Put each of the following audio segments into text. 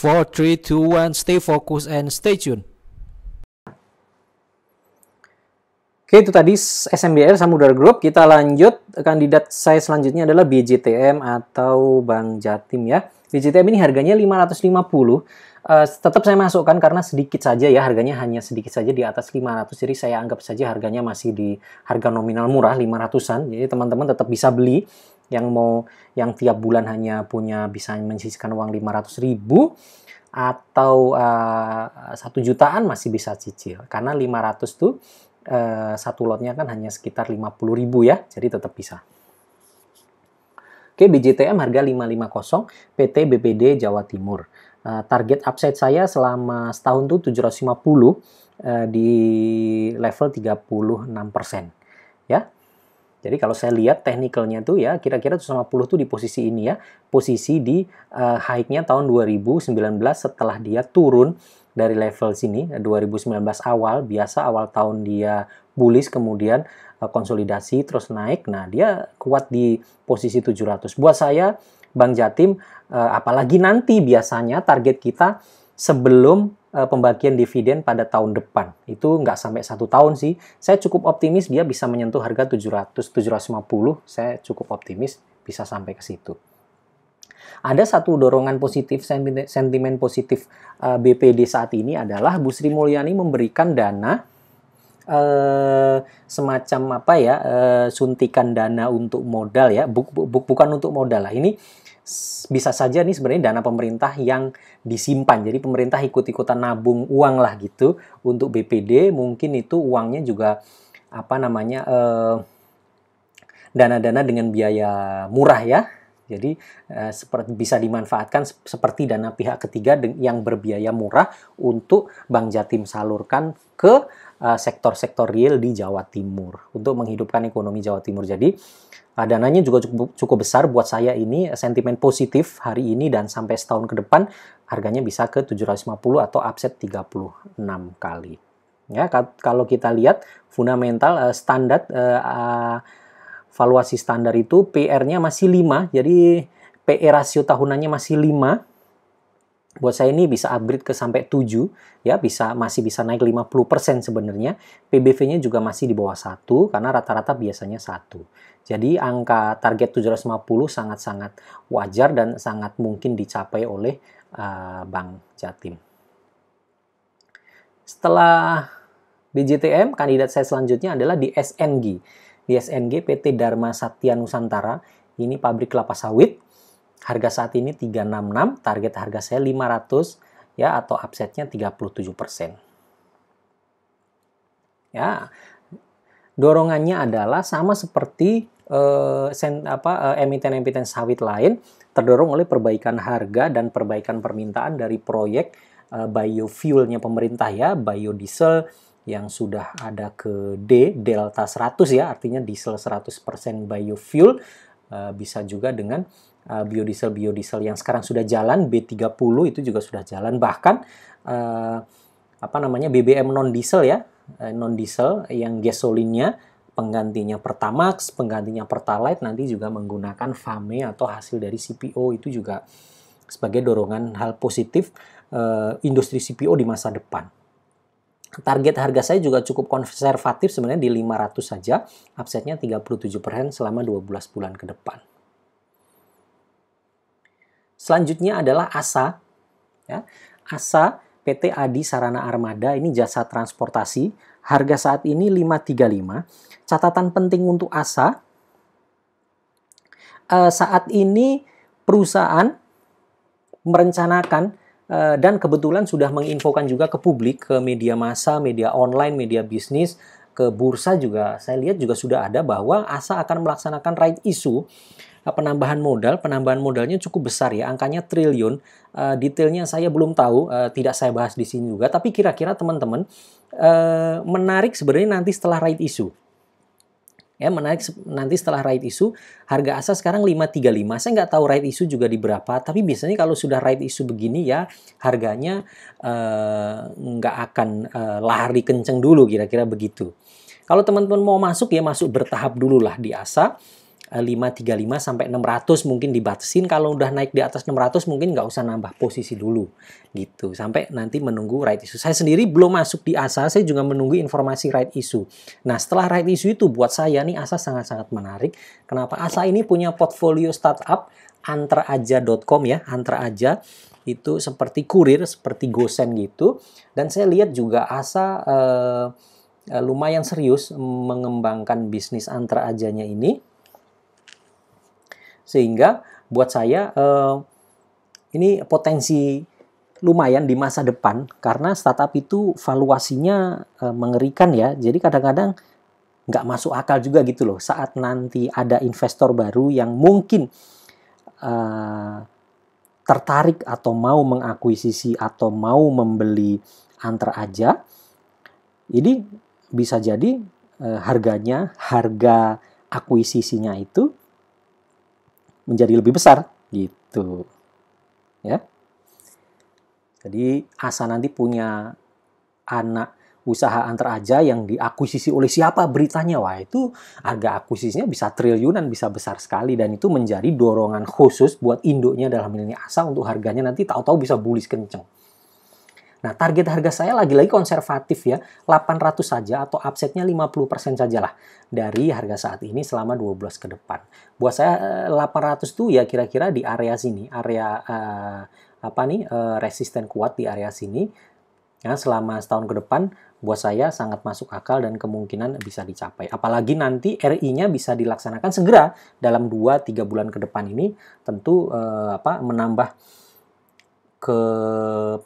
4, 3, 2, 1, stay focused and stay tuned. Oke, itu tadi SMBR Samudra Group. Kita lanjut, kandidat saya selanjutnya adalah BJTM atau Bank Jatim ya. BJTM ini harganya 550. Tetap saya masukkan karena sedikit saja ya, harganya hanya sedikit saja di atas 500. Jadi saya anggap saja harganya masih di harga nominal murah 500-an. Jadi teman-teman tetap bisa beli yang tiap bulan hanya bisa menyisihkan uang 500.000 atau 1 jutaan masih bisa cicil. Karena 500 tuh satu lotnya kan hanya sekitar 50.000 ya, jadi tetap bisa. Oke, BJTM harga 550, PT BPD Jawa Timur. Target upside saya selama setahun tuh 750 di level 36%. Ya. Jadi kalau saya lihat technicalnya tuh ya, kira-kira 750 tuh di posisi ini ya. Posisi di high-nya tahun 2019 setelah dia turun dari level sini, 2019 awal, biasa awal tahun dia bullish, kemudian konsolidasi, terus naik. Nah, dia kuat di posisi 700. Buat saya, Bank Jatim, apalagi nanti biasanya target kita sebelum pembagian dividen pada tahun depan. Itu nggak sampai 1 tahun sih. Saya cukup optimis dia bisa menyentuh harga 700-750. Saya cukup optimis bisa sampai ke situ. Ada satu dorongan positif, sentimen positif BPD saat ini adalah Bu Sri Mulyani memberikan dana semacam suntikan dana untuk modal ya, bukan untuk modal lah. Ini bisa saja nih sebenarnya dana pemerintah yang disimpan. Jadi pemerintah ikut-ikutan nabung uang lah gitu untuk BPD. Mungkin itu uangnya juga dana-dana dengan biaya murah ya. Jadi bisa dimanfaatkan seperti dana pihak ketiga yang berbiaya murah untuk Bank Jatim salurkan ke sektor-sektor real di Jawa Timur untuk menghidupkan ekonomi Jawa Timur. Jadi dananya juga cukup besar buat saya. Ini sentimen positif hari ini dan sampai setahun ke depan harganya bisa ke 750 atau upset 36 kali. Ya, kalau kita lihat fundamental standar valuasi standar itu PR-nya masih 5, jadi PE rasio tahunannya masih 5. Buat saya ini bisa upgrade ke sampai 7, ya masih bisa naik 50% sebenarnya. PBV-nya juga masih di bawah 1 karena rata-rata biasanya 1. Jadi angka target 750 sangat-sangat wajar dan sangat mungkin dicapai oleh Bank Jatim. Setelah BJTM, kandidat saya selanjutnya adalah di SNG. Di SNG PT Dharma Satya Nusantara, ini pabrik kelapa sawit. Harga saat ini 366, target harga saya 500 ya, atau upsetnya 37%. Ya. Dorongannya adalah sama seperti emiten-emiten sawit lain, terdorong oleh perbaikan harga dan perbaikan permintaan dari proyek biofuelnya pemerintah ya, biodiesel yang sudah ada ke Delta 100 ya, artinya diesel 100% biofuel. Bisa juga dengan biodiesel yang sekarang sudah jalan, B30 itu juga sudah jalan. Bahkan BBM non-diesel ya, non-diesel yang gasolinnya penggantinya Pertamax, penggantinya Pertalite nanti juga menggunakan FAME atau hasil dari CPO. Itu juga sebagai dorongan hal positif industri CPO di masa depan. Target harga saya juga cukup konservatif sebenarnya di 500 saja, upsetnya 37% selama 12 bulan ke depan. Selanjutnya adalah ASA. Ya. ASA PT Adi Sarana Armada, ini jasa transportasi. Harga saat ini 535. Catatan penting untuk ASA, saat ini perusahaan merencanakan dan kebetulan sudah menginfokan juga ke publik, ke media massa, media online, media bisnis, ke bursa juga. Saya lihat juga sudah ada bahwa ASA akan melaksanakan right issue, penambahan modalnya cukup besar ya, angkanya triliun. Detailnya saya belum tahu, tidak saya bahas di sini juga. Tapi kira-kira teman-teman menarik sebenarnya nanti setelah right issue. Ya, menarik nanti setelah right issue, harga ASA sekarang 535. Saya nggak tahu right issue juga di berapa, tapi biasanya kalau sudah right issue begini ya, harganya nggak akan lari kenceng dulu, kira-kira begitu. Kalau teman-teman mau masuk ya masuk bertahap dulu lah di ASA. 535 sampai 600 mungkin dibatasin. Kalau udah naik di atas 600 mungkin nggak usah nambah posisi dulu gitu, sampai nanti menunggu right issue. Saya sendiri belum masuk di ASA, saya juga menunggu informasi right issue. Nah, setelah right issue itu buat saya nih ASA sangat-sangat menarik. Kenapa? ASA ini punya portfolio startup antraaja.com ya, Antraaja itu seperti kurir, seperti GoSend gitu. Dan saya lihat juga ASA lumayan serius mengembangkan bisnis Antraajanya ini. Sehingga buat saya ini potensi lumayan di masa depan, karena startup itu valuasinya mengerikan ya. Jadi kadang-kadang nggak masuk akal juga gitu loh, saat nanti ada investor baru yang mungkin tertarik atau mau mengakuisisi atau mau membeli Antraaja. Jadi bisa jadi harga akuisisinya itu menjadi lebih besar gitu ya. Jadi ASA nanti punya anak usaha Antraaja yang diakuisisi oleh siapa beritanya, wah itu harga akuisisinya bisa triliunan, bisa besar sekali, dan itu menjadi dorongan khusus buat induknya dalam ini ASA untuk harganya nanti tahu-tahu bisa bullish kenceng. Nah, target harga saya lagi-lagi konservatif ya, 800 saja atau upside-nya 50% saja lah dari harga saat ini selama 12 ke depan. Buat saya 800 tuh ya kira-kira di area sini, area resisten kuat di area sini. Ya, selama setahun ke depan buat saya sangat masuk akal dan kemungkinan bisa dicapai. Apalagi nanti RI-nya bisa dilaksanakan segera dalam 2-3 bulan ke depan ini, tentu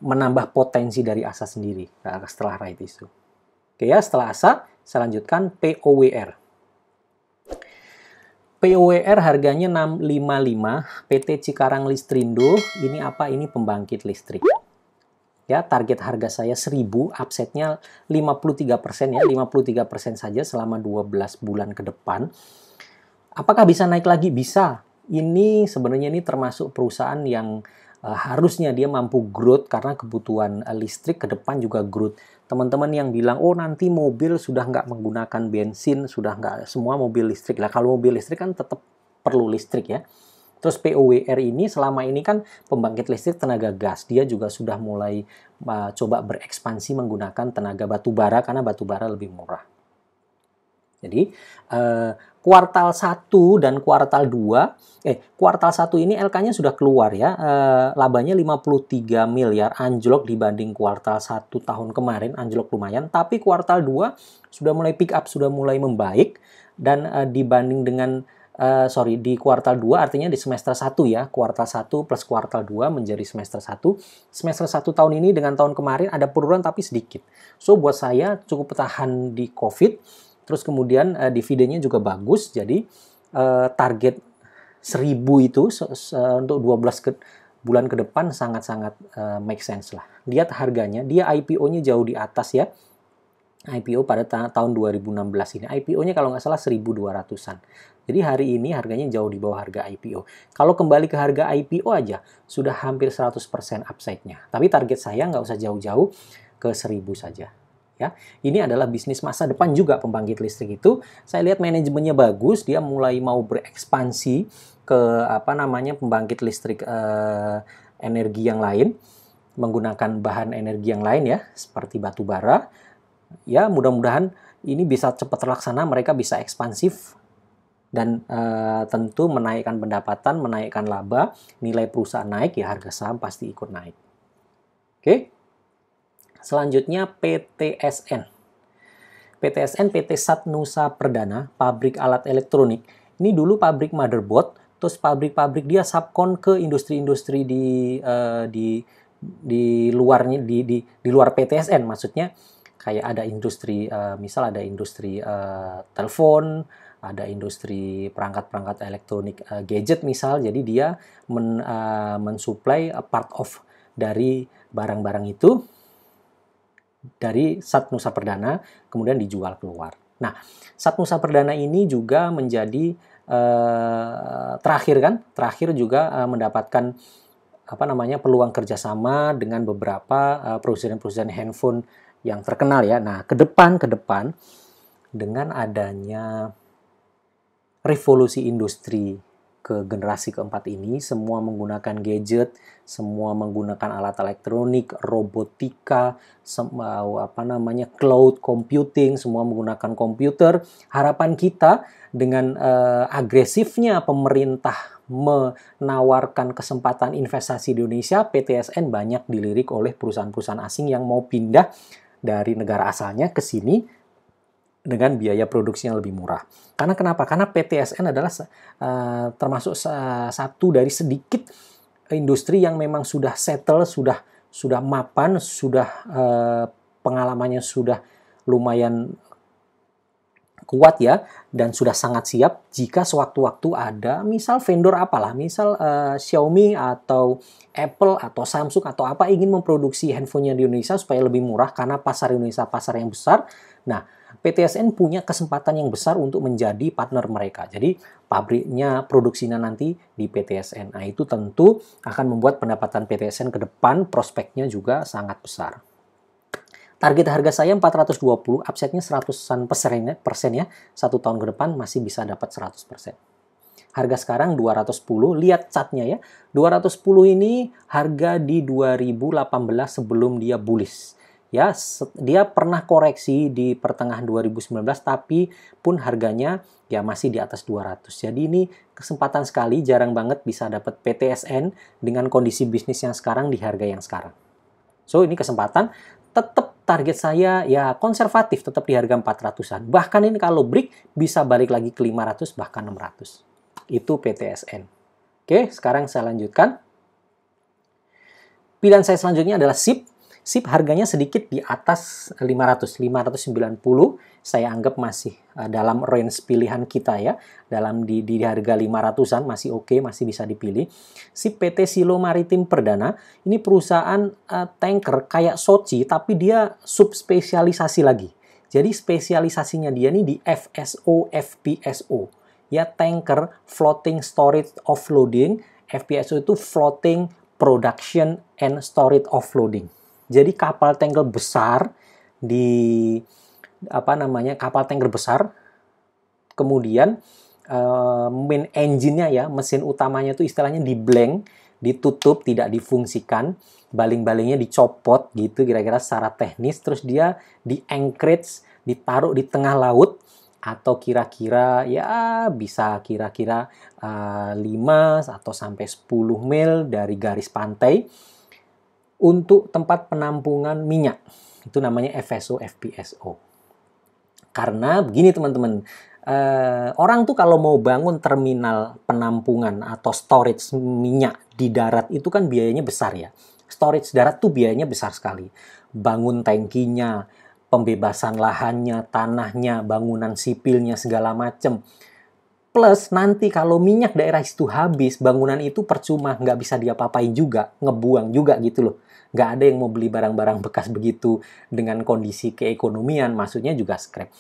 menambah potensi dari ASA sendiri setelah right issue. Oke ya, setelah ASA saya lanjutkan POWR. POWR harganya 655, PT Cikarang Listrindo. Ini apa? Ini pembangkit listrik. Ya, target harga saya 1000, upside-nya 53% ya, 53% saja selama 12 bulan ke depan. Apakah bisa naik lagi? Bisa. Ini sebenarnya termasuk perusahaan yang harusnya dia mampu growth karena kebutuhan listrik ke depan juga growth. Teman-teman yang bilang, oh nanti mobil sudah nggak menggunakan bensin, sudah nggak semua mobil listrik. Lah kalau mobil listrik kan tetap perlu listrik ya. Terus POWR ini selama ini kan pembangkit listrik tenaga gas. Dia juga sudah mulai coba berekspansi menggunakan tenaga batu bara karena batu bara lebih murah. Jadi kuartal 1 dan kuartal 2, kuartal 1 ini LK-nya sudah keluar ya, labanya 53 miliar, anjlok dibanding kuartal 1 tahun kemarin, anjlok lumayan, tapi kuartal 2 sudah mulai pick up, sudah mulai membaik, dan dibanding dengan, di kuartal 2 artinya di semester 1 ya, kuartal 1 plus kuartal 2 menjadi semester 1, semester 1 tahun ini dengan tahun kemarin ada penurunan tapi sedikit. So buat saya cukup bertahan di COVID. Terus kemudian dividennya juga bagus, jadi target 1000 itu untuk 12 bulan ke depan sangat-sangat make sense lah. Lihat harganya, dia IPO-nya jauh di atas ya. IPO pada tahun 2016 ini. IPO-nya kalau nggak salah 1.200-an. Jadi hari ini harganya jauh di bawah harga IPO. Kalau kembali ke harga IPO aja, sudah hampir 100% upside-nya. Tapi target saya nggak usah jauh-jauh, ke 1000 saja. Ya, ini adalah bisnis masa depan juga pembangkit listrik itu. Saya lihat manajemennya bagus, dia mulai mau berekspansi ke pembangkit listrik energi yang lain, menggunakan bahan energi yang lain ya, seperti batu bara. Ya, mudah-mudahan ini bisa cepat terlaksana, mereka bisa ekspansif dan tentu menaikkan pendapatan, menaikkan laba, nilai perusahaan naik ya, harga saham pasti ikut naik. Oke. Selanjutnya PTSN. PTSN, PT Sat Nusa Perdana, pabrik alat elektronik. Ini dulu pabrik motherboard, terus pabrik-pabrik dia subkon ke industri-industri di luarnya, di luar PTSN. Maksudnya kayak ada industri, misal ada industri telepon, ada industri perangkat-perangkat elektronik, gadget misal. Jadi dia mensuplai part of dari barang-barang itu dari Sat Nusa Perdana, kemudian dijual keluar. Nah, Sat Nusa Perdana ini juga menjadi terakhir juga mendapatkan peluang kerjasama dengan beberapa perusahaan-perusahaan handphone yang terkenal ya. Nah, ke depan dengan adanya revolusi industri ke generasi keempat ini, semua menggunakan gadget, semua menggunakan alat elektronik, robotika, cloud computing, semua menggunakan komputer. Harapan kita dengan agresifnya pemerintah menawarkan kesempatan investasi di Indonesia, PTSN banyak dilirik oleh perusahaan-perusahaan asing yang mau pindah dari negara asalnya ke sini dengan biaya produksi yang lebih murah. Karena kenapa? Karena PTSN adalah termasuk satu dari sedikit industri yang memang sudah settle, sudah mapan, sudah pengalamannya sudah lumayan kuat ya, dan sudah sangat siap jika sewaktu-waktu ada misal vendor apalah, misal Xiaomi atau Apple atau Samsung atau apa ingin memproduksi handphonenya di Indonesia supaya lebih murah karena pasar Indonesia pasar yang besar. Nah, PTSN punya kesempatan yang besar untuk menjadi partner mereka. Jadi pabriknya, produksinya nanti di PTSN. Nah, itu tentu akan membuat pendapatan PTSN ke depan prospeknya juga sangat besar. Target harga saya 420, upside-nya 100% ya. 1 tahun ke depan masih bisa dapat 100%. Harga sekarang 210, lihat chartnya ya. 210 ini harga di 2018 sebelum dia bullish. Ya, dia pernah koreksi di pertengahan 2019, tapi pun harganya ya masih di atas 200. Jadi ini kesempatan sekali, jarang banget bisa dapat PTSN dengan kondisi bisnis yang sekarang di harga yang sekarang. So, ini kesempatan. Tetap target saya ya konservatif, tetap di harga 400-an. Bahkan ini kalau break bisa balik lagi ke 500, bahkan 600. Itu PTSN. Oke, sekarang saya lanjutkan. Pilihan saya selanjutnya adalah SIP. SIP harganya sedikit di atas 500, 590. Saya anggap masih dalam range pilihan kita ya. Dalam di harga 500-an masih oke, masih bisa dipilih. SIP PT Silo Maritim Perdana, ini perusahaan tanker kayak Sochi, tapi dia subspesialisasi lagi. Jadi spesialisasinya dia ini di FSO, FPSO. Ya, tanker floating storage offloading. FPSO itu floating production and storage offloading. Jadi kapal tanker besar kapal tanker besar, kemudian main engine-nya ya, mesin utamanya itu istilahnya di blank, ditutup, tidak difungsikan, baling-balingnya dicopot gitu kira-kira secara teknis, terus dia di anchorage, ditaruh di tengah laut, atau kira-kira ya bisa kira-kira 5 atau sampai 10 mil dari garis pantai untuk tempat penampungan minyak. Itu namanya FSO, FPSO. Karena begini teman-teman, orang tuh kalau mau bangun terminal penampungan atau storage minyak di darat itu kan biayanya besar ya. Storage darat tuh biayanya besar sekali. Bangun tangkinya, pembebasan lahannya, tanahnya, bangunan sipilnya, segala macem. Plus nanti kalau minyak daerah itu habis, bangunan itu percuma, nggak bisa diapa-apain juga, ngebuang juga gitu loh. Nggak ada yang mau beli barang-barang bekas begitu dengan kondisi keekonomian, maksudnya juga scrap.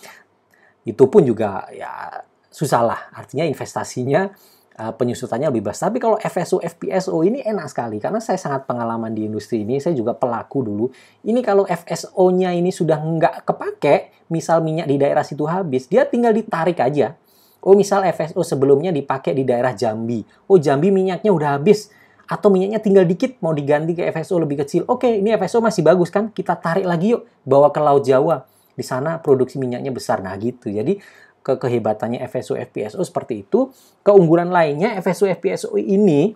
Itu pun juga ya susah lah, artinya investasinya penyusutannya lebih besar. Tapi kalau FSO, FPSO ini enak sekali, karena saya sangat pengalaman di industri ini, saya juga pelaku dulu. Ini kalau FSO-nya ini sudah nggak kepake, misal minyak di daerah situ habis, dia tinggal ditarik aja. Oh, misal FSO sebelumnya dipakai di daerah Jambi. Oh, Jambi minyaknya udah habis. Atau minyaknya tinggal dikit, mau diganti ke FSO lebih kecil. Oke, ini FSO masih bagus kan? Kita tarik lagi yuk, bawa ke Laut Jawa. Di sana produksi minyaknya besar. Nah gitu, jadi kehebatannya FSO, FPSO seperti itu. Keunggulan lainnya, FSO, FPSO ini,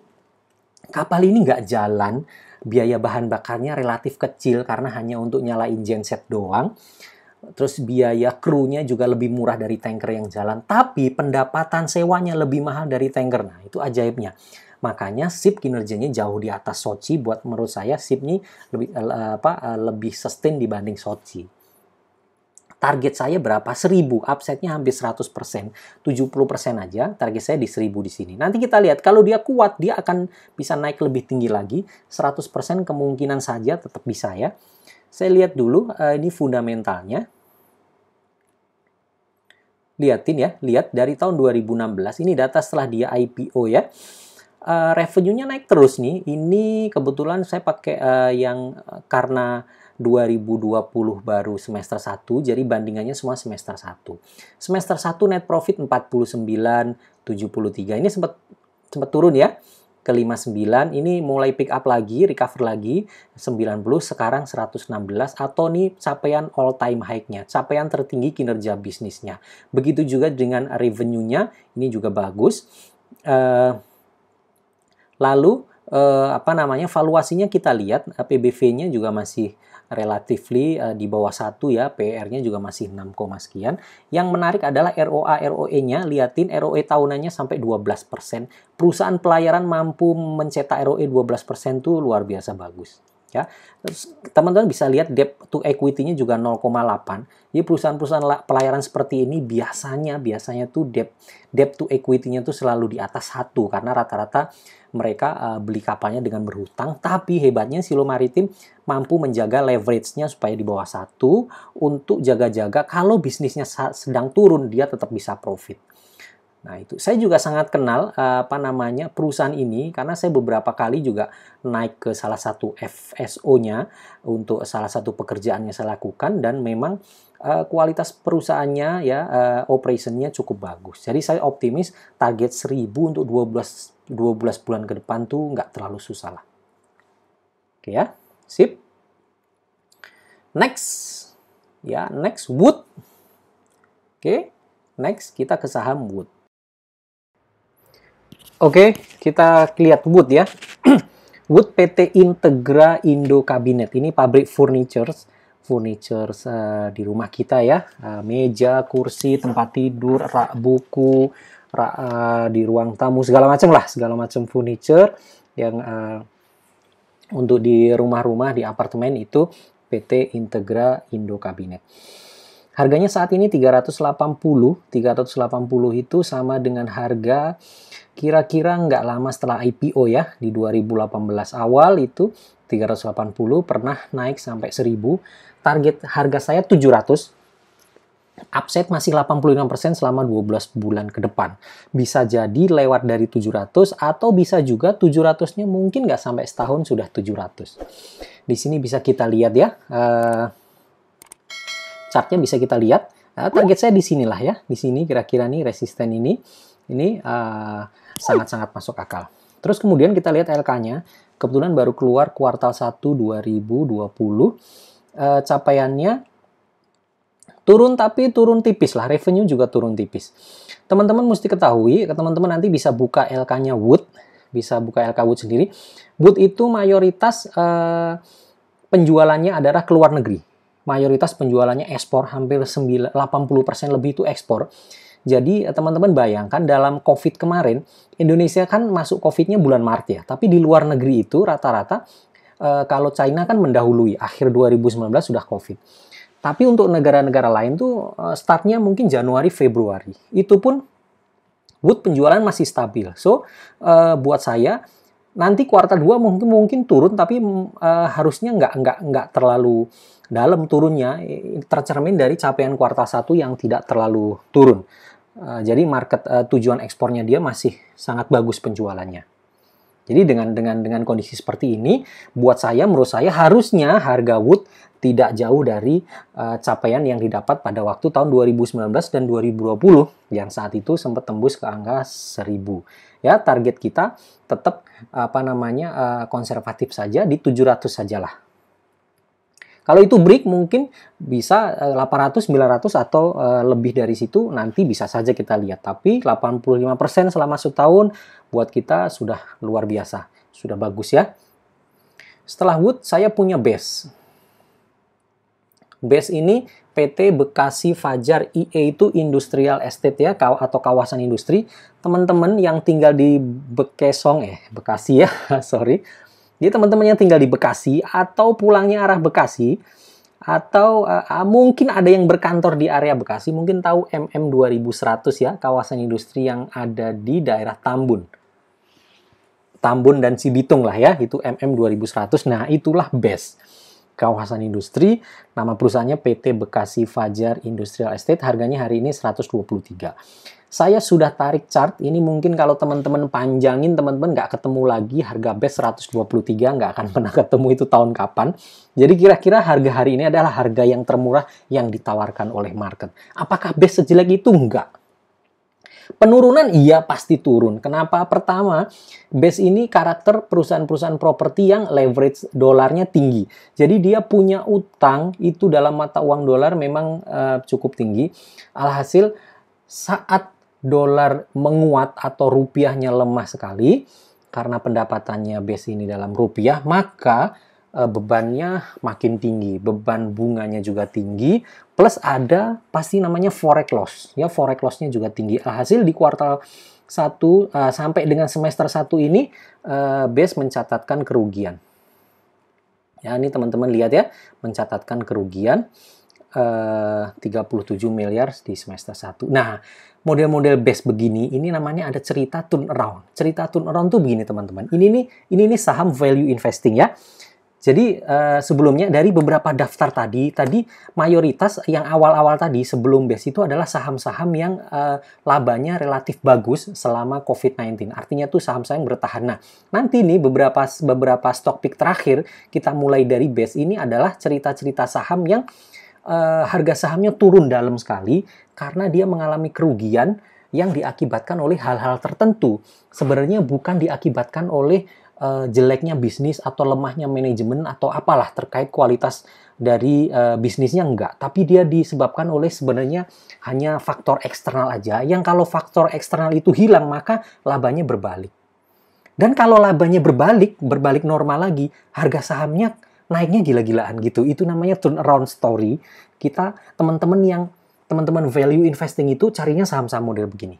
kapal ini nggak jalan, biaya bahan bakarnya relatif kecil karena hanya untuk nyalain genset doang. Terus biaya krunya juga lebih murah dari tanker yang jalan. Tapi pendapatan sewanya lebih mahal dari tanker. Nah itu ajaibnya. Makanya SIP kinerjanya jauh di atas Sochi. Buat menurut saya SIP ini lebih sustain dibanding Sochi. Target saya berapa? 1000. Upside-nya hampir 100%. 70% aja. Target saya di 1000 di sini. Nanti kita lihat. Kalau dia kuat, dia akan bisa naik lebih tinggi lagi. 100% kemungkinan saja tetap bisa ya. Saya lihat dulu. Ini fundamentalnya. Lihatin ya. Lihat dari tahun 2016. Ini data setelah dia IPO ya. revenue-nya naik terus nih. Ini kebetulan saya pakai yang karena 2020 baru semester 1, jadi bandingannya semua semester 1. Semester 1 net profit 49,73. Ini sempat turun ya ke 59, ini mulai pick up lagi, recover lagi 90, sekarang 116, atau nih capaian all time high-nya, capaian tertinggi kinerja bisnisnya. Begitu juga dengan revenue-nya, ini juga bagus. Lalu valuasinya kita lihat, PBV-nya juga masih relatively di bawah 1 ya, PER-nya juga masih 6, sekian. Yang menarik adalah ROA, ROE-nya, liatin ROE tahunannya sampai 12%. Perusahaan pelayaran mampu mencetak ROE 12% tuh luar biasa bagus. Ya, terus teman-teman bisa lihat debt to equity-nya juga 0,8. Jadi perusahaan-perusahaan pelayaran seperti ini biasanya tuh debt to equity-nya tuh selalu di atas 1 karena rata-rata mereka beli kapalnya dengan berhutang. Tapi hebatnya Silo Maritim mampu menjaga leverage-nya supaya di bawah 1 untuk jaga-jaga kalau bisnisnya sedang turun dia tetap bisa profit. Nah, itu saya juga sangat kenal perusahaan ini karena saya beberapa kali juga naik ke salah satu FSO-nya untuk salah satu pekerjaan yang saya lakukan, dan memang kualitas perusahaannya ya operation-nya cukup bagus. Jadi saya optimis target 1000 untuk 12 bulan ke depan tuh nggak terlalu susah lah. Oke ya, sip. Next Wood. Oke, next kita ke saham Wood. Oke, kita lihat Wood ya. Wood PT Integra Indo Kabinet. Ini pabrik furniture di rumah kita ya. Meja, kursi, tempat tidur, rak buku, rak di ruang tamu, segala macam furniture yang untuk di rumah-rumah, di apartemen itu PT Integra Indo Kabinet. Harganya saat ini 380 itu sama dengan harga kira-kira nggak lama setelah IPO ya, di 2018 awal itu 380, pernah naik sampai 1000. Target harga saya 700. Upside masih 85% selama 12 bulan ke depan. Bisa jadi lewat dari 700 atau bisa juga 700-nya mungkin nggak sampai setahun sudah 700. Di sini bisa kita lihat ya. Chartnya bisa kita lihat. Target saya di sinilah ya. Di sini kira-kira nih resisten ini sangat-sangat masuk akal. Terus kemudian kita lihat LK-nya. Kebetulan baru keluar kuartal 1 2020. Capaiannya turun, tapi turun tipis lah. Revenue juga turun tipis. Teman-teman mesti ketahui, teman-teman nanti bisa buka LK-nya Wood. Bisa buka LK Wood sendiri. Wood itu mayoritas penjualannya adalah ke luar negeri. Mayoritas penjualannya ekspor, hampir 80% lebih itu ekspor. Jadi teman-teman bayangkan dalam COVID kemarin, Indonesia kan masuk COVID-nya bulan Maret ya. Tapi di luar negeri itu rata-rata kalau China kan mendahului, akhir 2019 sudah COVID. Tapi untuk negara-negara lain tuh startnya mungkin Januari, Februari. Itu pun Wood penjualan masih stabil. So, buat saya nanti kuartal 2 mungkin turun, tapi harusnya nggak terlalu dalam turunnya, tercermin dari capaian kuartal 1 yang tidak terlalu turun. Jadi market tujuan ekspornya dia masih sangat bagus penjualannya. Jadi dengan kondisi seperti ini, menurut saya harusnya harga Wood tidak jauh dari capaian yang didapat pada waktu tahun 2019 dan 2020 yang saat itu sempat tembus ke angka 1000. Ya, target kita tetap konservatif saja di 700 sajalah. Kalau itu break mungkin bisa 800, 900 atau lebih dari situ nanti bisa saja kita lihat. Tapi 85% selama setahun buat kita sudah luar biasa. Sudah bagus ya. Setelah Wood saya punya Base. Base ini PT Bekasi Fajar IE itu industrial estate ya, atau kawasan industri. Teman-teman yang tinggal di Bekasi ya, sorry. Jadi teman-teman yang tinggal di Bekasi atau pulangnya arah Bekasi, atau mungkin ada yang berkantor di area Bekasi, mungkin tahu MM 2100 ya, kawasan industri yang ada di daerah Tambun dan Cibitung lah ya, itu MM 2100. Nah, itulah Base. Kawasan industri, nama perusahaannya PT Bekasi Fajar Industrial Estate, harganya hari ini 123. Saya sudah tarik chart, ini mungkin kalau teman-teman panjangin, teman-teman nggak ketemu lagi harga base 123, nggak akan pernah ketemu itu tahun kapan. Jadi kira-kira harga hari ini adalah harga yang termurah yang ditawarkan oleh market. Apakah base sejelek itu? Enggak. Penurunan iya pasti turun. Kenapa? Pertama, base ini karakter perusahaan-perusahaan properti yang leverage dolarnya tinggi. Jadi dia punya utang itu dalam mata uang dolar memang cukup tinggi. Alhasil saat dolar menguat atau rupiahnya lemah sekali karena pendapatannya base ini dalam rupiah, maka bebannya makin tinggi, beban bunganya juga tinggi, plus ada pasti namanya forex loss, ya forex loss-nya juga tinggi. Hasil di kuartal 1 sampai dengan semester 1 ini base mencatatkan kerugian. Ya, ini teman-teman lihat ya, mencatatkan kerugian 37 miliar di semester 1. Nah, model-model base begini, ini namanya ada cerita turnaround. Cerita turnaround tuh begini teman-teman. Ini nih saham value investing ya. Jadi sebelumnya dari beberapa daftar tadi mayoritas yang awal-awal tadi sebelum base itu adalah saham-saham yang labanya relatif bagus selama COVID-19. Artinya tuh saham-saham yang bertahan. Nah, nanti nih beberapa stock pick terakhir kita mulai dari base ini adalah cerita-cerita saham yang harga sahamnya turun dalam sekali karena dia mengalami kerugian yang diakibatkan oleh hal-hal tertentu. Sebenarnya bukan diakibatkan oleh jeleknya bisnis atau lemahnya manajemen atau apalah terkait kualitas dari bisnisnya, enggak. Tapi dia disebabkan oleh sebenarnya hanya faktor eksternal aja. Yang kalau faktor eksternal itu hilang maka labanya berbalik. Dan kalau labanya berbalik normal lagi, harga sahamnya naiknya gila-gilaan gitu. Itu namanya turnaround story. Kita teman-teman value investing itu carinya saham-saham model begini.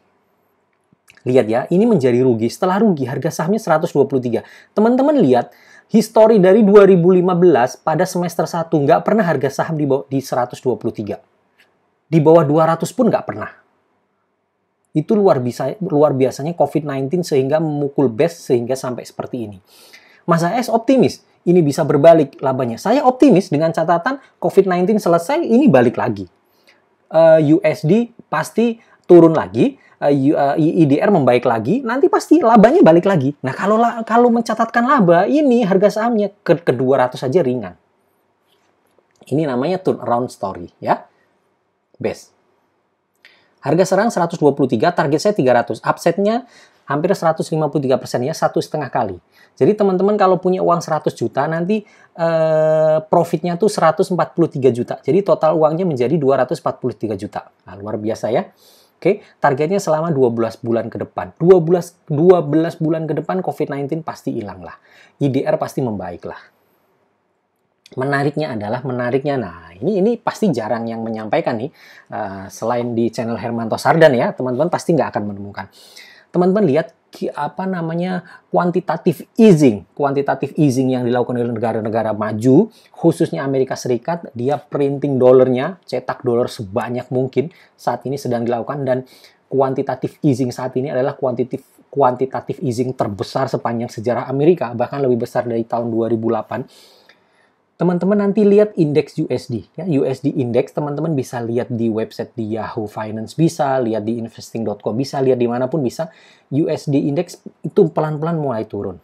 Lihat ya, ini menjadi rugi. Setelah rugi, harga sahamnya 123. Teman-teman lihat, histori dari 2015 pada semester 1 nggak pernah harga saham di 123. Di bawah 200 pun nggak pernah. Itu luar biasanya COVID-19 sehingga memukul base sehingga sampai seperti ini. Mas AS optimis ini bisa berbalik labanya. Saya optimis dengan catatan COVID-19 selesai, ini balik lagi. USD pasti turun lagi, IDR membaik lagi, nanti pasti labanya balik lagi. Nah, kalau mencatatkan laba, ini harga sahamnya ke 200 saja ringan. Ini namanya turnaround story, ya. Best. Harga serang 123, target saya 300. Upside-nya hampir 153%, ya, 1,5 kali. Jadi teman-teman kalau punya uang 100 juta, nanti profitnya tuh 143 juta. Jadi total uangnya menjadi 243 juta. Nah, luar biasa ya. Oke, targetnya selama 12 bulan ke depan. 12 bulan ke depan COVID-19 pasti hilang lah. IDR pasti membaik lah. Menariknya, nah ini pasti jarang yang menyampaikan nih. Selain di channel Hermanto Sardan ya, teman-teman pasti nggak akan menemukan. Teman-teman lihat quantitative easing yang dilakukan oleh negara-negara maju, khususnya Amerika Serikat. Dia printing dolarnya, cetak dolar sebanyak mungkin saat ini sedang dilakukan, dan quantitative easing saat ini adalah quantitative easing terbesar sepanjang sejarah Amerika, bahkan lebih besar dari tahun 2008. Teman-teman nanti lihat indeks USD, ya, USD index, teman-teman bisa lihat di website di Yahoo Finance, bisa lihat di investing.com, bisa lihat dimanapun bisa. USD index itu pelan-pelan mulai turun.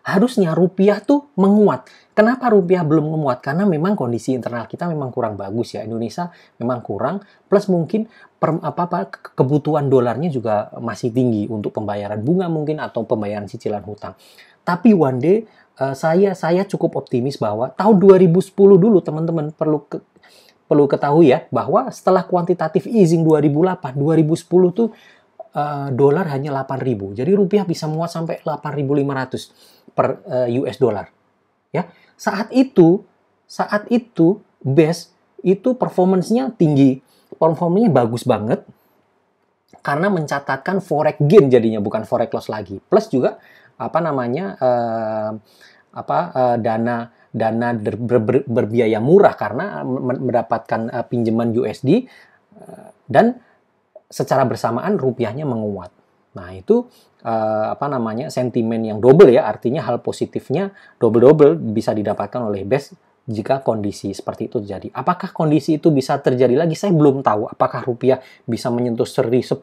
Harusnya rupiah tuh menguat. Kenapa rupiah belum menguat? Karena memang kondisi internal kita memang kurang bagus ya. Indonesia memang kurang, plus mungkin kebutuhan dolarnya juga masih tinggi untuk pembayaran bunga mungkin atau pembayaran cicilan hutang. Tapi one day saya cukup optimis bahwa tahun 2010 dulu teman-teman perlu ketahui ya, bahwa setelah quantitative easing 2008, 2010 tuh dolar hanya 8.000. Jadi rupiah bisa muat sampai 8.500 per US dollar. Ya, saat itu base itu performance-nya tinggi, performanya bagus banget karena mencatatkan forex gain jadinya, bukan forex loss lagi. Plus juga dana berbiaya murah karena mendapatkan pinjaman USD dan secara bersamaan rupiahnya menguat. Nah, itu sentimen yang double ya, artinya hal positifnya double bisa didapatkan oleh base jika kondisi seperti itu terjadi. Apakah kondisi itu bisa terjadi lagi? Saya belum tahu. Apakah rupiah bisa menyentuh 10.000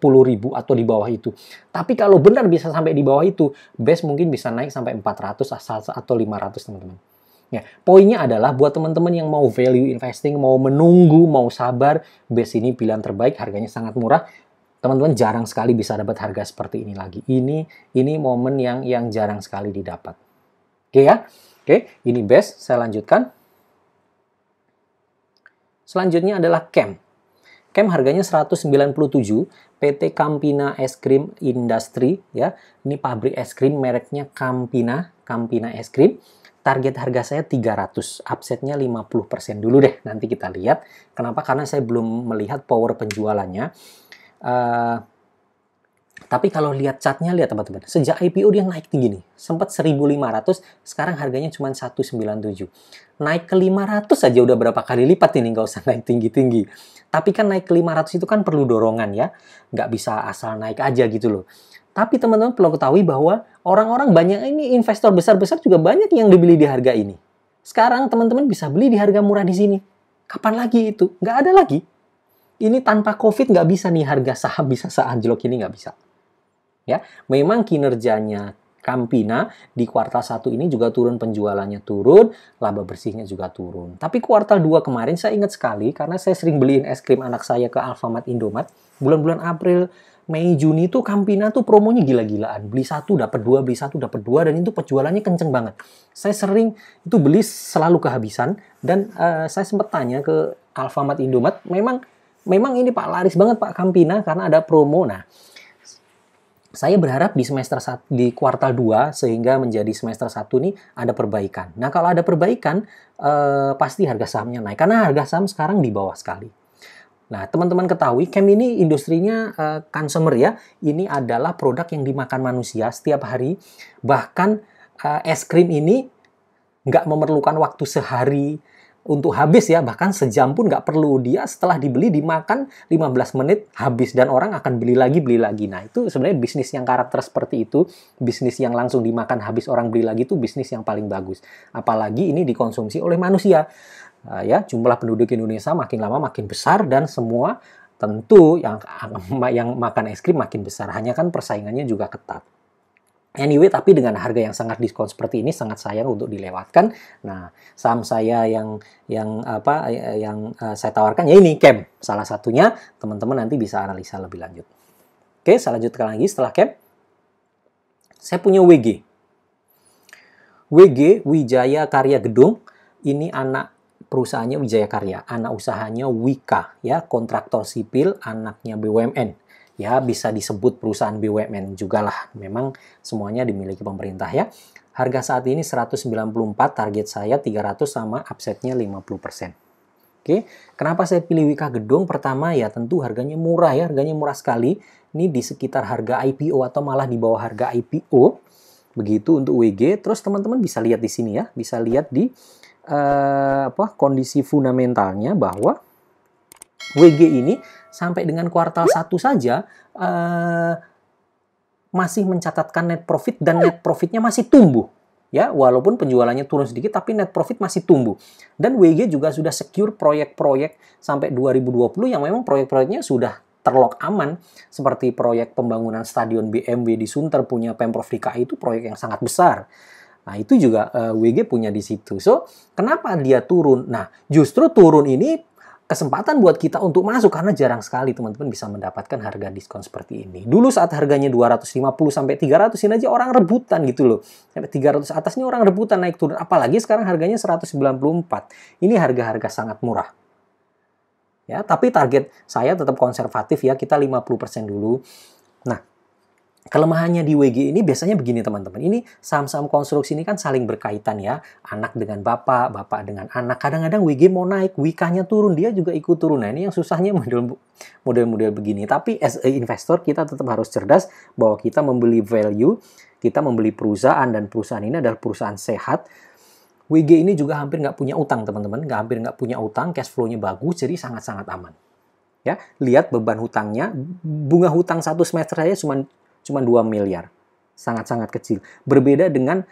atau di bawah itu. Tapi kalau benar bisa sampai di bawah itu, BES mungkin bisa naik sampai 400 atau 500 teman-teman. Ya, poinnya adalah buat teman-teman yang mau value investing, mau menunggu, mau sabar, BES ini pilihan terbaik, harganya sangat murah. Teman-teman jarang sekali bisa dapat harga seperti ini lagi. Ini momen yang jarang sekali didapat. Oke ya? Oke, ini BES. Saya lanjutkan. Selanjutnya adalah CAM. CAM harganya 197, PT Campina Es Krim Industri ya. Ini pabrik es krim mereknya Campina Es Krim. Target harga saya 300, upsetnya 50% dulu deh. Nanti kita lihat. Kenapa? Karena saya belum melihat power penjualannya. Tapi kalau lihat chartnya, lihat teman-teman. Sejak IPO dia naik tinggi nih. Sempat 1.500, sekarang harganya cuma 197. Naik ke 500 saja udah berapa kali lipat ini, nggak usah naik tinggi-tinggi. Tapi kan naik ke 500 itu kan perlu dorongan ya. Nggak bisa asal naik aja gitu loh. Tapi teman-teman perlu ketahui bahwa orang-orang banyak ini, investor besar-besar juga banyak yang dibeli di harga ini. Sekarang teman-teman bisa beli di harga murah di sini. Kapan lagi itu? Nggak ada lagi. Ini tanpa COVID nggak bisa nih harga saham bisa seanjlok ini, nggak bisa. Ya, memang kinerjanya Campina di kuartal 1 ini juga turun, penjualannya turun, laba bersihnya juga turun. Tapi kuartal 2 kemarin saya ingat sekali karena saya sering beliin es krim anak saya ke Alfamart Indomaret. Bulan-bulan April, Mei, Juni tuh Campina tuh promonya gila-gilaan. Beli 1 dapat 2, beli 1 dapat 2 dan itu penjualannya kenceng banget. Saya sering itu beli selalu kehabisan dan saya sempat tanya ke Alfamart Indomaret, memang ini Pak laris banget Pak Campina karena ada promo. Nah, saya berharap di kuartal 2 sehingga menjadi semester 1 nih ada perbaikan. Nah, kalau ada perbaikan pasti harga sahamnya naik karena harga saham sekarang di bawah sekali. Nah, teman-teman ketahui CAM ini industrinya consumer ya. Ini adalah produk yang dimakan manusia setiap hari. Bahkan es krim ini nggak memerlukan waktu sehari untuk habis ya, bahkan sejam pun nggak perlu. Dia setelah dibeli dimakan 15 menit habis dan orang akan beli lagi. Nah, itu sebenarnya bisnis yang karakter seperti itu, bisnis yang langsung dimakan habis orang beli lagi itu bisnis yang paling bagus. Apalagi ini dikonsumsi oleh manusia. Ya, jumlah penduduk Indonesia makin lama makin besar dan semua tentu yang makan es krim makin besar. Hanya kan persaingannya juga ketat. Anyway, tapi dengan harga yang sangat diskon seperti ini sangat sayang untuk dilewatkan. Nah, saham saya yang saya tawarkan ya ini CAM. Salah satunya teman-teman nanti bisa analisa lebih lanjut. Oke, saya lanjutkan lagi setelah CAM. Saya punya WG. WG Wijaya Karya Gedung. Ini anak perusahaannya Wijaya Karya, anak usahanya Wika ya, kontraktor sipil, anaknya BUMN. Ya, bisa disebut perusahaan BUMN juga lah. Memang semuanya dimiliki pemerintah ya. Harga saat ini 194, target saya 300 sama upsetnya 50%. Oke, kenapa saya pilih Wika Gedung? Pertama ya tentu harganya murah ya, harganya murah sekali. Ini di sekitar harga IPO atau malah di bawah harga IPO. Begitu untuk WG. Terus teman-teman bisa lihat di sini ya, bisa lihat di kondisi fundamentalnya bahwa WG ini sampai dengan kuartal 1 saja masih mencatatkan net profit dan net profitnya masih tumbuh. Ya, walaupun penjualannya turun sedikit tapi net profit masih tumbuh. Dan WG juga sudah secure proyek-proyek sampai 2020 yang memang proyek-proyeknya sudah terlock aman. Seperti proyek pembangunan stadion BMW di Sunter punya Pemprov DKI itu proyek yang sangat besar. Nah, itu juga WG punya di situ. So, kenapa dia turun? Nah, justru turun ini kesempatan buat kita untuk masuk karena jarang sekali teman-teman bisa mendapatkan harga diskon seperti ini. Dulu saat harganya 250 sampai 300 ini aja orang rebutan gitu loh. Sampai 300 atas ini orang rebutan naik turun. Apalagi sekarang harganya 194. Ini harga-harga sangat murah. Ya, tapi target saya tetap konservatif ya, kita 50% dulu. Nah, kelemahannya di WG ini biasanya begini teman-teman. Ini saham-saham konstruksi ini kan saling berkaitan ya. Anak dengan bapak, bapak dengan anak. Kadang-kadang WG mau naik, WIKA-nya turun, dia juga ikut turun. Nah, ini yang susahnya model-model begini. Tapi as a investor kita tetap harus cerdas bahwa kita membeli value, kita membeli perusahaan dan perusahaan ini adalah perusahaan sehat. WG ini juga hampir nggak punya utang teman-teman. Hampir nggak punya utang, cash flow-nya bagus, jadi sangat-sangat aman. Ya, lihat beban hutangnya, bunga hutang 1 semester saja cuma 2 miliar. sangat-sangat kecil. Berbeda dengan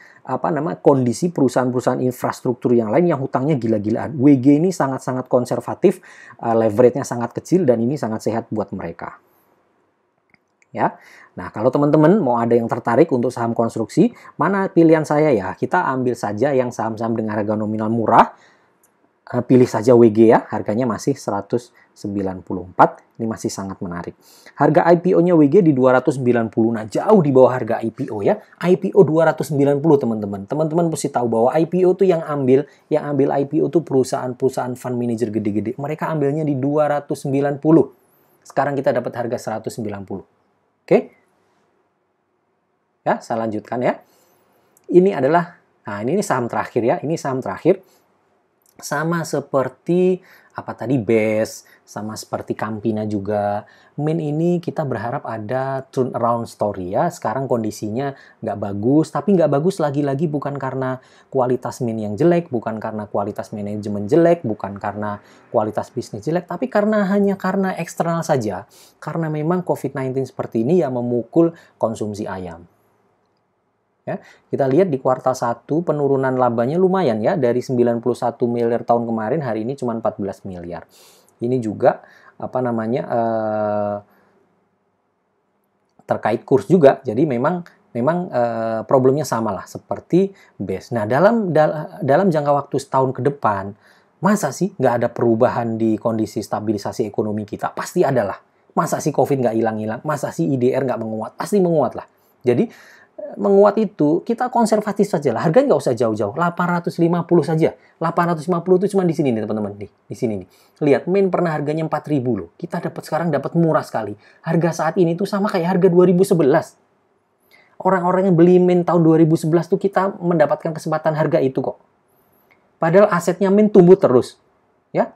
kondisi perusahaan-perusahaan infrastruktur yang lain yang hutangnya gila-gilaan. WG ini sangat-sangat konservatif, leverage-nya sangat kecil dan ini sangat sehat buat mereka. Ya. Nah, kalau teman-teman mau ada yang tertarik untuk saham konstruksi, mana pilihan saya ya? Kita ambil saja yang saham-saham dengan harga nominal murah. Pilih saja WG ya, harganya masih 194, ini masih sangat menarik. Harga IPO-nya WG di 290, nah jauh di bawah harga IPO ya. IPO 290 teman-teman. Teman-teman mesti tahu bahwa IPO tuh yang ambil IPO tuh perusahaan-perusahaan fund manager gede-gede. Mereka ambilnya di 290. Sekarang kita dapat harga 190. Oke? Ya, saya lanjutkan ya. Ini adalah, nah ini saham terakhir ya, ini saham terakhir. Sama seperti BES, sama seperti Campina juga. Min ini kita berharap ada turnaround story ya. Sekarang kondisinya nggak bagus, tapi nggak bagus lagi-lagi bukan karena kualitas Min yang jelek, bukan karena kualitas manajemen jelek, bukan karena kualitas bisnis jelek, tapi hanya karena eksternal saja. Karena memang COVID-19 seperti ini yang memukul konsumsi ayam. Ya, kita lihat di kuartal 1 penurunan labanya lumayan ya, dari 91 miliar tahun kemarin, hari ini cuma 14 miliar. Ini juga terkait kurs juga. Jadi memang problemnya sama lah seperti BES. Nah, dalam jangka waktu setahun ke depan, masa sih nggak ada perubahan di kondisi stabilisasi ekonomi kita? Pasti ada lah. Masa sih COVID nggak hilang-hilang? Masa sih IDR nggak menguat? Pasti menguat lah. Jadi menguat itu kita konservatif saja lah. Harganya nggak usah jauh-jauh, 850 saja. 850 itu cuma di sini nih teman-teman, di sini nih. Lihat, Min pernah harganya 4.000 loh. Kita sekarang dapat murah sekali. Harga saat ini tuh sama kayak harga 2011. Orang-orang yang beli Min tahun 2011 tuh kita mendapatkan kesempatan harga itu kok. Padahal asetnya Min tumbuh terus. Ya.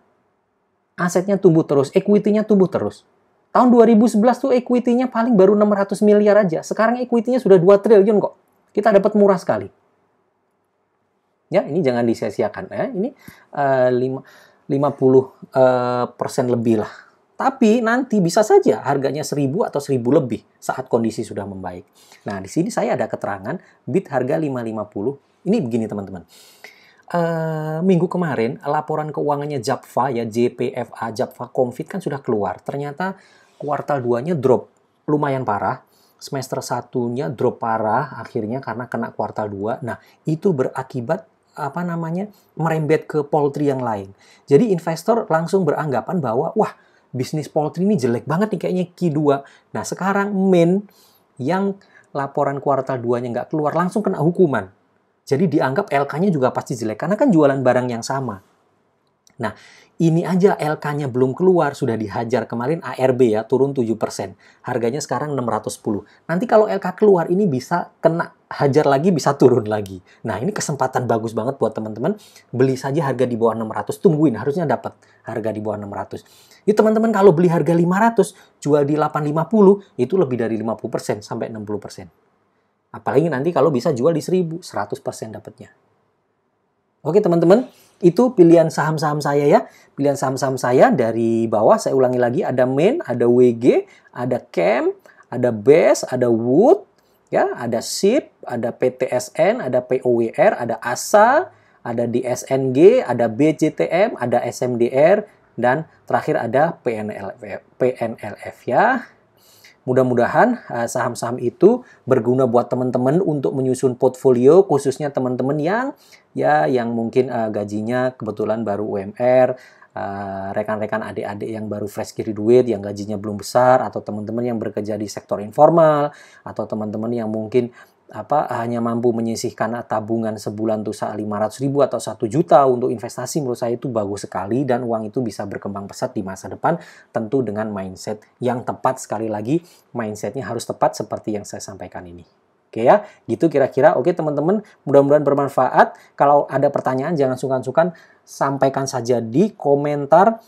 Asetnya tumbuh terus, equity-nya tumbuh terus. Tahun 2011 tuh equity-nya paling baru 600 miliar aja. Sekarang equity-nya sudah 2 triliun kok. Kita dapat murah sekali. Ya, ini jangan disia-siakan ya. Ini 50% lebih lah. Tapi nanti bisa saja harganya 1.000 atau 1.000 lebih saat kondisi sudah membaik. Nah, di sini saya ada keterangan bid harga 550. Ini begini teman-teman. Minggu kemarin laporan keuangannya JAPFA ya, JPFA, JAPFA Confit kan sudah keluar. Ternyata kuartal 2-nya drop lumayan parah. Semester 1-nya drop parah akhirnya karena kena kuartal 2. Nah, itu berakibat merembet ke poultry yang lain. Jadi investor langsung beranggapan bahwa wah, bisnis poultry ini jelek banget nih kayaknya Q2. Nah, sekarang Min yang laporan kuartal 2-nya nggak keluar langsung kena hukuman. Jadi dianggap LK-nya juga pasti jelek karena kan jualan barang yang sama. Nah, ini aja LK-nya belum keluar, sudah dihajar. Kemarin ARB ya, turun 7%. Harganya sekarang 610. Nanti kalau LK keluar, ini bisa kena hajar lagi, bisa turun lagi. Nah, ini kesempatan bagus banget buat teman-teman. Beli saja harga di bawah 600. Tungguin, harusnya dapat harga di bawah 600. Ya teman-teman, kalau beli harga 500, jual di 850, itu lebih dari 50% sampai 60%. Apalagi nanti kalau bisa jual di 1.000, 100% dapatnya. Oke teman-teman, itu pilihan saham-saham saya ya. Pilihan saham-saham saya dari bawah, saya ulangi lagi, ada Min, ada WG, ada Chem, ada BES, ada Wood, ya, ada SIP, ada PTSN, ada POWR, ada ASA, ada DSNG, ada BCTM, ada SMDR, dan terakhir ada PNLF ya. Mudah-mudahan saham-saham itu berguna buat teman-teman untuk menyusun portfolio, khususnya teman-teman yang mungkin gajinya kebetulan baru UMR, rekan-rekan adik-adik yang baru fresh graduate, yang gajinya belum besar, atau teman-teman yang bekerja di sektor informal, atau teman-teman yang mungkin hanya mampu menyisihkan tabungan sebulan tuh 500.000 atau 1 juta untuk investasi. Menurut saya itu bagus sekali dan uang itu bisa berkembang pesat di masa depan, tentu dengan mindset yang tepat. Sekali lagi, mindsetnya harus tepat seperti yang saya sampaikan ini. Oke ya, gitu kira-kira. Oke teman-teman, mudah-mudahan bermanfaat. Kalau ada pertanyaan jangan sungkan-sungkan, sampaikan saja di komentar.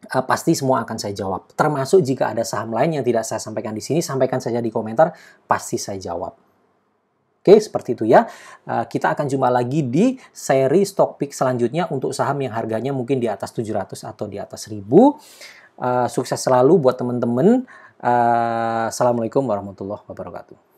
Pasti semua akan saya jawab. Termasuk jika ada saham lain yang tidak saya sampaikan di sini, sampaikan saja di komentar, pasti saya jawab. Oke, seperti itu ya. Kita akan jumpa lagi di seri stock pick selanjutnya untuk saham yang harganya mungkin di atas 700 atau di atas 1000. Sukses selalu buat teman-teman. Assalamualaikum warahmatullahi wabarakatuh.